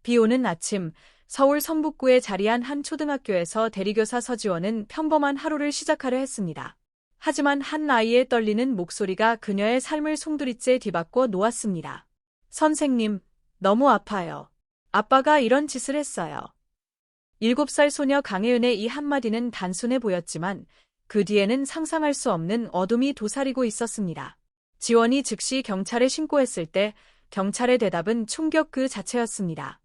비 오는 아침, 서울 성북구에 자리한 한 초등학교에서 대리교사 서지원은 평범한 하루를 시작하려 했습니다. 하지만 한 아이의 떨리는 목소리가 그녀의 삶을 송두리째 뒤바꿔 놓았습니다. 선생님, 너무 아파요. 아빠가 이런 짓을 했어요. 7살 소녀 강혜은의 이 한마디는 단순해 보였지만 그 뒤에는 상상할 수 없는 어둠이 도사리고 있었습니다. 지원이 즉시 경찰에 신고했을 때 경찰의 대답은 충격 그 자체였습니다.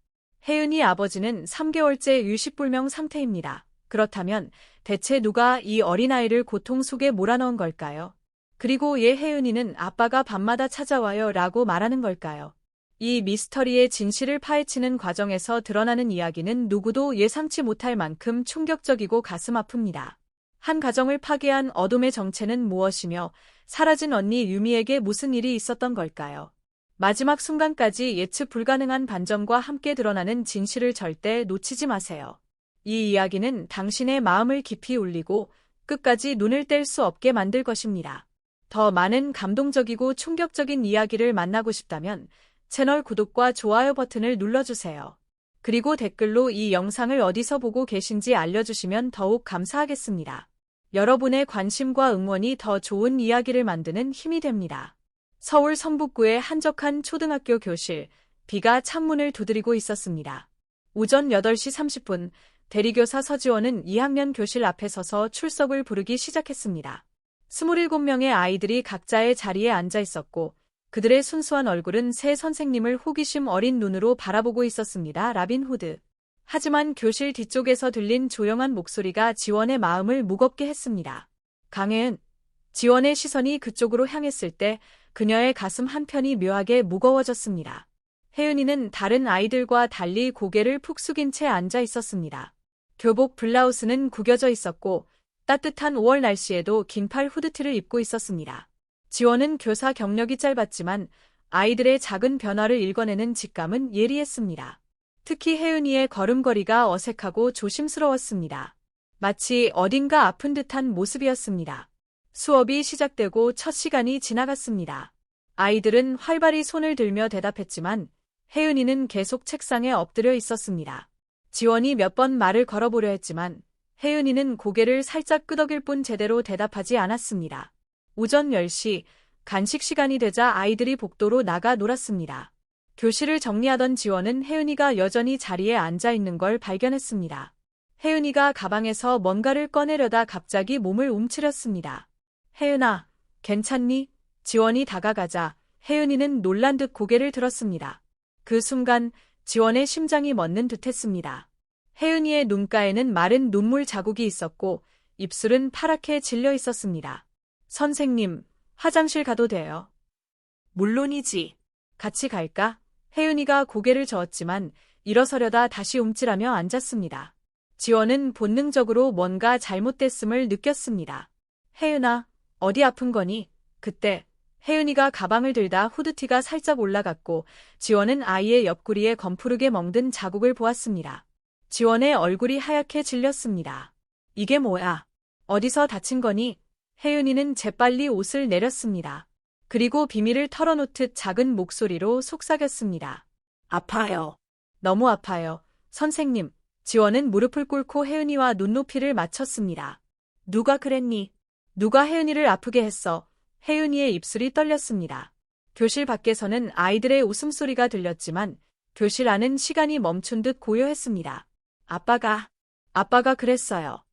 혜은이 아버지는 3개월째 의식불명 상태입니다. 그렇다면 대체 누가 이 어린아이를 고통 속에 몰아넣은 걸까요? 그리고 얘 혜은이는 아빠가 밤마다 찾아와요 라고 말하는 걸까요? 이 미스터리의 진실을 파헤치는 과정에서 드러나는 이야기는 누구도 예상치 못할 만큼 충격적이고 가슴 아픕니다. 한 가정을 파괴한 어둠의 정체는 무엇이며 사라진 언니 유미에게 무슨 일이 있었던 걸까요? 마지막 순간까지 예측 불가능한 반전과 함께 드러나는 진실을 절대 놓치지 마세요. 이 이야기는 당신의 마음을 깊이 울리고 끝까지 눈을 뗄 수 없게 만들 것입니다. 더 많은 감동적이고 충격적인 이야기를 만나고 싶다면 채널 구독과 좋아요 버튼을 눌러주세요. 그리고 댓글로 이 영상을 어디서 보고 계신지 알려주시면 더욱 감사하겠습니다. 여러분의 관심과 응원이 더 좋은 이야기를 만드는 힘이 됩니다. 서울 성북구의 한적한 초등학교 교실, 비가 창문을 두드리고 있었습니다. 오전 8시 30분, 대리교사 서지원은 2학년 교실 앞에 서서 출석을 부르기 시작했습니다. 27명의 아이들이 각자의 자리에 앉아 있었고, 그들의 순수한 얼굴은 새 선생님을 호기심 어린 눈으로 바라보고 있었습니다. 라빈 후드. 하지만 교실 뒤쪽에서 들린 조용한 목소리가 지원의 마음을 무겁게 했습니다. 강혜은. 지원의 시선이 그쪽으로 향했을 때 그녀의 가슴 한편이 묘하게 무거워졌습니다. 혜은이는 다른 아이들과 달리 고개를 푹 숙인 채 앉아 있었습니다. 교복 블라우스는 구겨져 있었고 따뜻한 5월 날씨에도 긴팔 후드티를 입고 있었습니다. 지원은 교사 경력이 짧았지만 아이들의 작은 변화를 읽어내는 직감은 예리했습니다. 특히 혜은이의 걸음걸이가 어색하고 조심스러웠습니다. 마치 어딘가 아픈 듯한 모습이었습니다. 수업이 시작되고 첫 시간이 지나갔습니다. 아이들은 활발히 손을 들며 대답했지만 혜은이는 계속 책상에 엎드려 있었습니다. 지원이 몇 번 말을 걸어보려 했지만 혜은이는 고개를 살짝 끄덕일 뿐 제대로 대답하지 않았습니다. 오전 10시, 간식 시간이 되자 아이들이 복도로 나가 놀았습니다. 교실을 정리하던 지원은 혜은이가 여전히 자리에 앉아 있는 걸 발견했습니다. 혜은이가 가방에서 뭔가를 꺼내려다 갑자기 몸을 움츠렸습니다. 혜은아, 괜찮니? 지원이 다가가자 혜은이는 놀란 듯 고개를 들었습니다. 그 순간 지원의 심장이 멎는 듯했습니다. 혜은이의 눈가에는 마른 눈물 자국이 있었고 입술은 파랗게 질려 있었습니다. 선생님, 화장실 가도 돼요? 물론이지. 같이 갈까? 혜은이가 고개를 저었지만 일어서려다 다시 움찔하며 앉았습니다. 지원은 본능적으로 뭔가 잘못됐음을 느꼈습니다. 혜은아, 어디 아픈 거니? 그때 혜은이가 가방을 들다 후드티가 살짝 올라갔고 지원은 아이의 옆구리에 검푸르게 멍든 자국을 보았습니다. 지원의 얼굴이 하얗게 질렸습니다. 이게 뭐야? 어디서 다친 거니? 혜은이는 재빨리 옷을 내렸습니다. 그리고 비밀을 털어놓듯 작은 목소리로 속삭였습니다. 아파요. 너무 아파요. 선생님. 지원은 무릎을 꿇고 혜은이와 눈높이를 맞췄습니다. 누가 그랬니? 누가 혜은이를 아프게 했어? 혜은이의 입술이 떨렸습니다. 교실 밖에서는 아이들의 웃음소리가 들렸지만 교실 안은 시간이 멈춘 듯 고요했습니다. 아빠가 그랬어요.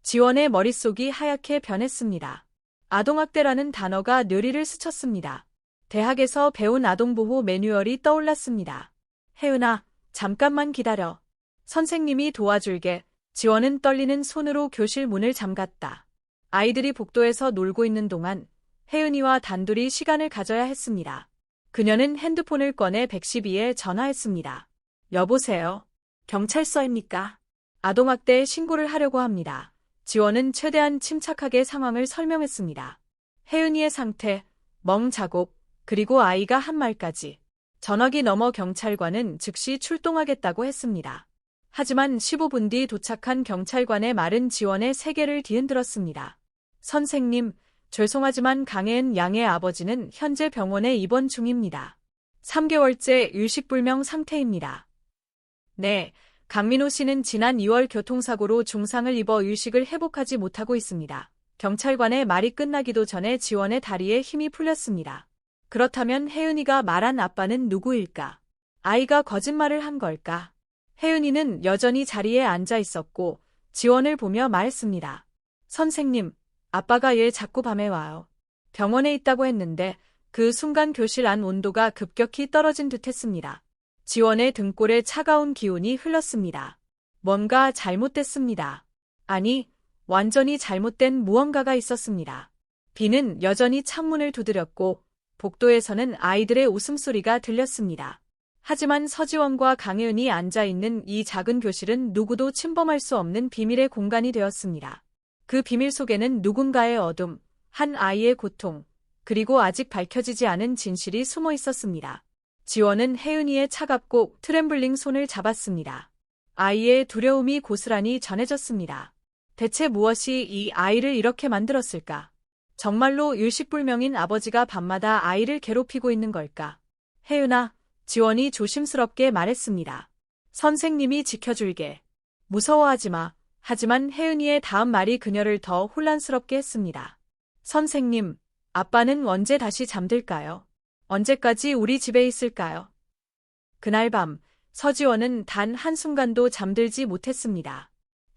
지원의 머릿속이 하얗게 변했습니다. 아동학대라는 단어가 뇌리를 스쳤습니다. 대학에서 배운 아동보호 매뉴얼이 떠올랐습니다. 혜은아, 잠깐만 기다려. 선생님이 도와줄게. 지원은 떨리는 손으로 교실 문을 잠갔다. 아이들이 복도에서 놀고 있는 동안 혜은이와 단둘이 시간을 가져야 했습니다. 그녀는 핸드폰을 꺼내 112에 전화했습니다. 여보세요? 경찰서입니까? 아동학대 신고를 하려고 합니다. 지원은 최대한 침착하게 상황을 설명했습니다. 혜은이의 상태, 멍 자국, 그리고 아이가 한 말까지. 전화기 너머 경찰관은 즉시 출동하겠다고 했습니다. 하지만 15분 뒤 도착한 경찰관의 말은 지원의 세계를 뒤흔들었습니다. 선생님, 죄송하지만 강혜은 양의 아버지는 현재 병원에 입원 중입니다. 3개월째 의식불명 상태입니다. 네, 강민호 씨는 지난 2월 교통사고로 중상을 입어 의식을 회복하지 못하고 있습니다. 경찰관의 말이 끝나기도 전에 지원의 다리에 힘이 풀렸습니다. 그렇다면 혜은이가 말한 아빠는 누구일까? 아이가 거짓말을 한 걸까? 혜은이는 여전히 자리에 앉아 있었고 지원을 보며 말했습니다. 선생님, 아빠가 얘 자꾸 밤에 와요. 병원에 있다고 했는데 그 순간 교실 안 온도가 급격히 떨어진 듯 했습니다. 지원의 등골에 차가운 기운이 흘렀습니다. 뭔가 잘못됐습니다. 아니, 완전히 잘못된 무언가가 있었습니다. 비는 여전히 창문을 두드렸고 복도에서는 아이들의 웃음소리가 들렸습니다. 하지만 서지원과 강혜은이 앉아있는 이 작은 교실은 누구도 침범할 수 없는 비밀의 공간이 되었습니다. 그 비밀 속에는 누군가의 어둠, 한 아이의 고통, 그리고 아직 밝혀지지 않은 진실이 숨어 있었습니다. 지원은 혜은이의 차갑고 트렘블링 손을 잡았습니다. 아이의 두려움이 고스란히 전해졌습니다. 대체 무엇이 이 아이를 이렇게 만들었을까? 정말로 일식불명인 아버지가 밤마다 아이를 괴롭히고 있는 걸까? 혜은아, 지원이 조심스럽게 말했습니다. 선생님이 지켜줄게. 무서워하지 마. 하지만 혜은이의 다음 말이 그녀를 더 혼란스럽게 했습니다. 선생님, 아빠는 언제 다시 잠들까요? 언제까지 우리 집에 있을까요? 그날 밤, 서지원은 단 한순간도 잠들지 못했습니다.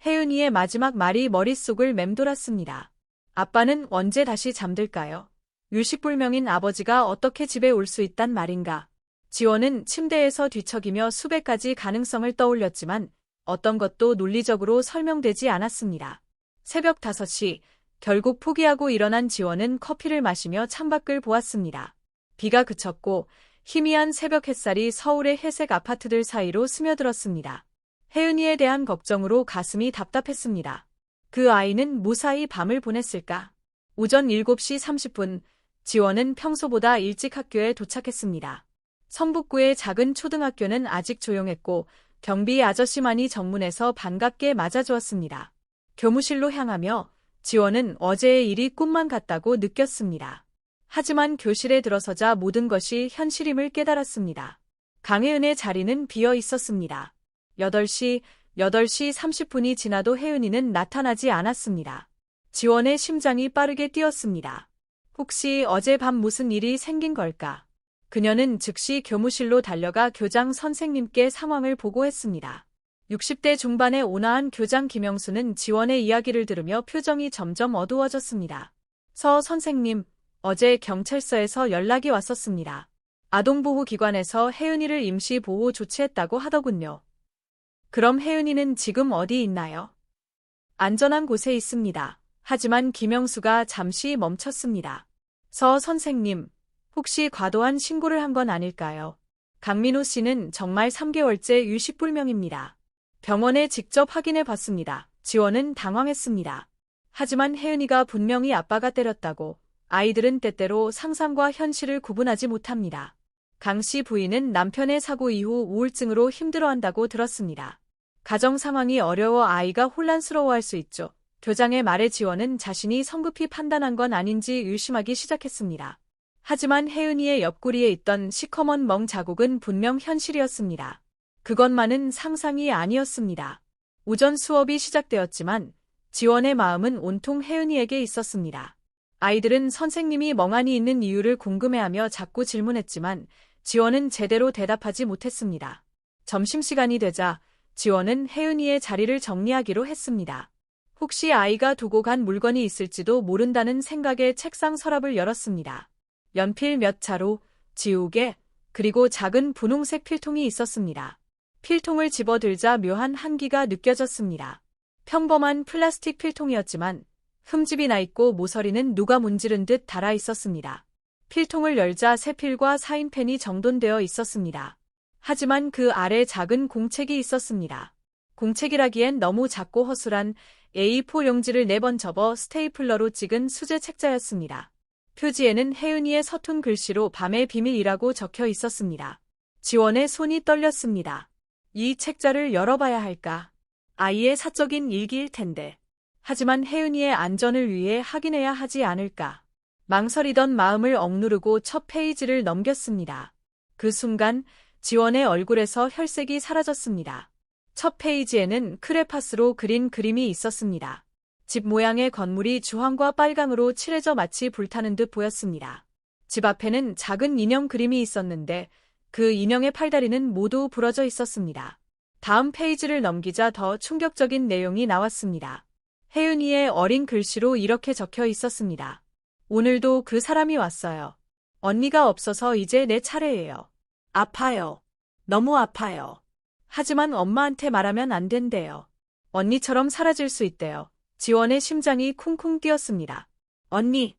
혜은이의 마지막 말이 머릿속을 맴돌았습니다. 아빠는 언제 다시 잠들까요? 일식불명인 아버지가 어떻게 집에 올 수 있단 말인가? 지원은 침대에서 뒤척이며 수백 가지 가능성을 떠올렸지만 어떤 것도 논리적으로 설명되지 않았습니다. 새벽 5시, 결국 포기하고 일어난 지원은 커피를 마시며 창밖을 보았습니다. 비가 그쳤고 희미한 새벽 햇살이 서울의 회색 아파트들 사이로 스며들었습니다. 혜은이에 대한 걱정으로 가슴이 답답했습니다. 그 아이는 무사히 밤을 보냈을까? 오전 7시 30분, 지원은 평소보다 일찍 학교에 도착했습니다. 성북구의 작은 초등학교는 아직 조용했고 경비 아저씨만이 정문에서 반갑게 맞아주었습니다. 교무실로 향하며 지원은 어제의 일이 꿈만 같다고 느꼈습니다. 하지만 교실에 들어서자 모든 것이 현실임을 깨달았습니다. 강혜은의 자리는 비어 있었습니다. 8시 30분이 지나도 혜은이는 나타나지 않았습니다. 지원의 심장이 빠르게 뛰었습니다. 혹시 어젯밤 무슨 일이 생긴 걸까? 그녀는 즉시 교무실로 달려가 교장 선생님께 상황을 보고했습니다. 60대 중반의 온화한 교장 김영수는 지원의 이야기를 들으며 표정이 점점 어두워졌습니다. 서 선생님, 어제 경찰서에서 연락이 왔었습니다. 아동보호기관에서 혜은이를 임시 보호 조치했다고 하더군요. 그럼 혜은이는 지금 어디 있나요? 안전한 곳에 있습니다. 하지만 김영수가 잠시 멈췄습니다. 서 선생님, 혹시 과도한 신고를 한 건 아닐까요? 강민호 씨는 정말 3개월째 일식불명입니다. 병원에 직접 확인해 봤습니다. 지원은 당황했습니다. 하지만 혜은이가 분명히 아빠가 때렸다고. 아이들은 때때로 상상과 현실을 구분하지 못합니다. 강 씨 부인은 남편의 사고 이후 우울증으로 힘들어한다고 들었습니다. 가정 상황이 어려워 아이가 혼란스러워할 수 있죠. 교장의 말에 지원은 자신이 성급히 판단한 건 아닌지 의심하기 시작했습니다. 하지만 혜은이의 옆구리에 있던 시커먼 멍 자국은 분명 현실이었습니다. 그것만은 상상이 아니었습니다. 오전 수업이 시작되었지만 지원의 마음은 온통 혜은이에게 있었습니다. 아이들은 선생님이 멍하니 있는 이유를 궁금해하며 자꾸 질문했지만 지원은 제대로 대답하지 못했습니다. 점심시간이 되자 지원은 혜은이의 자리를 정리하기로 했습니다. 혹시 아이가 두고 간 물건이 있을지도 모른다는 생각에 책상 서랍을 열었습니다. 연필 몇 자루, 지우개, 그리고 작은 분홍색 필통이 있었습니다. 필통을 집어들자 묘한 한기가 느껴졌습니다. 평범한 플라스틱 필통이었지만 흠집이 나 있고 모서리는 누가 문지른 듯 달아 있었습니다. 필통을 열자 세필과 사인펜이 정돈되어 있었습니다. 하지만 그 아래 작은 공책이 있었습니다. 공책이라기엔 너무 작고 허술한 A4 용지를 4번 접어 스테이플러로 찍은 수제 책자였습니다. 표지에는 혜은이의 서툰 글씨로 밤의 비밀이라고 적혀 있었습니다. 지원의 손이 떨렸습니다. 이 책자를 열어봐야 할까? 아이의 사적인 일기일 텐데. 하지만 혜은이의 안전을 위해 확인해야 하지 않을까? 망설이던 마음을 억누르고 첫 페이지를 넘겼습니다. 그 순간 지원의 얼굴에서 혈색이 사라졌습니다. 첫 페이지에는 크레파스로 그린 그림이 있었습니다. 집 모양의 건물이 주황과 빨강으로 칠해져 마치 불타는 듯 보였습니다. 집 앞에는 작은 인형 그림이 있었는데 그 인형의 팔다리는 모두 부러져 있었습니다. 다음 페이지를 넘기자 더 충격적인 내용이 나왔습니다. 혜은이의 어린 글씨로 이렇게 적혀 있었습니다. 오늘도 그 사람이 왔어요. 언니가 없어서 이제 내 차례예요. 아파요. 너무 아파요. 하지만 엄마한테 말하면 안 된대요. 언니처럼 사라질 수 있대요. 지원의 심장이 쿵쿵 뛰었습니다. 언니.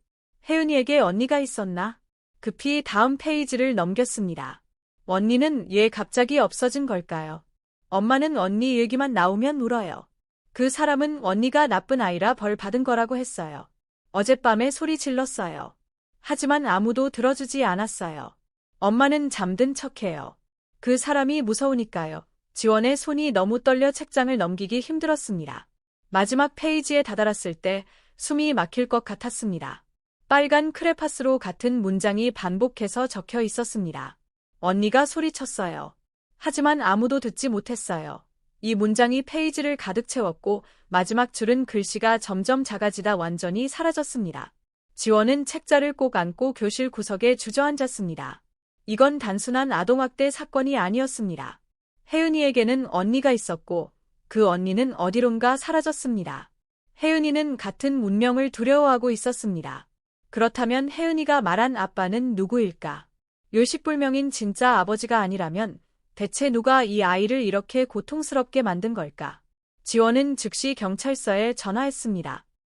혜은이에게 언니가 있었나? 급히 다음 페이지를 넘겼습니다. 언니는 얘 갑자기 없어진 걸까요? 엄마는 언니 얘기만 나오면 울어요. 그 사람은 언니가 나쁜 아이라 벌 받은 거라고 했어요. 어젯밤에 소리 질렀어요. 하지만 아무도 들어주지 않았어요. 엄마는 잠든 척해요. 그 사람이 무서우니까요. 지원의 손이 너무 떨려 책장을 넘기기 힘들었습니다. 마지막 페이지에 다다랐을 때 숨이 막힐 것 같았습니다. 빨간 크레파스로 같은 문장이 반복해서 적혀 있었습니다. 언니가 소리쳤어요. 하지만 아무도 듣지 못했어요. 이 문장이 페이지를 가득 채웠고 마지막 줄은 글씨가 점점 작아지다 완전히 사라졌습니다. 지원은 책자를 꼭 안고 교실 구석에 주저앉았습니다. 이건 단순한 아동학대 사건이 아니었습니다. 혜은이에게는 언니가 있었고 그 언니는 어디론가 사라졌습니다. 혜은이는 같은 운명을 두려워하고 있었습니다. 그렇다면 혜은이가 말한 아빠는 누구일까? 요식불명인 진짜 아버지가 아니라면 대체 누가 이 아이를 이렇게 고통스럽게 만든 걸까? 지원은 즉시 경찰서에 전화했습니다.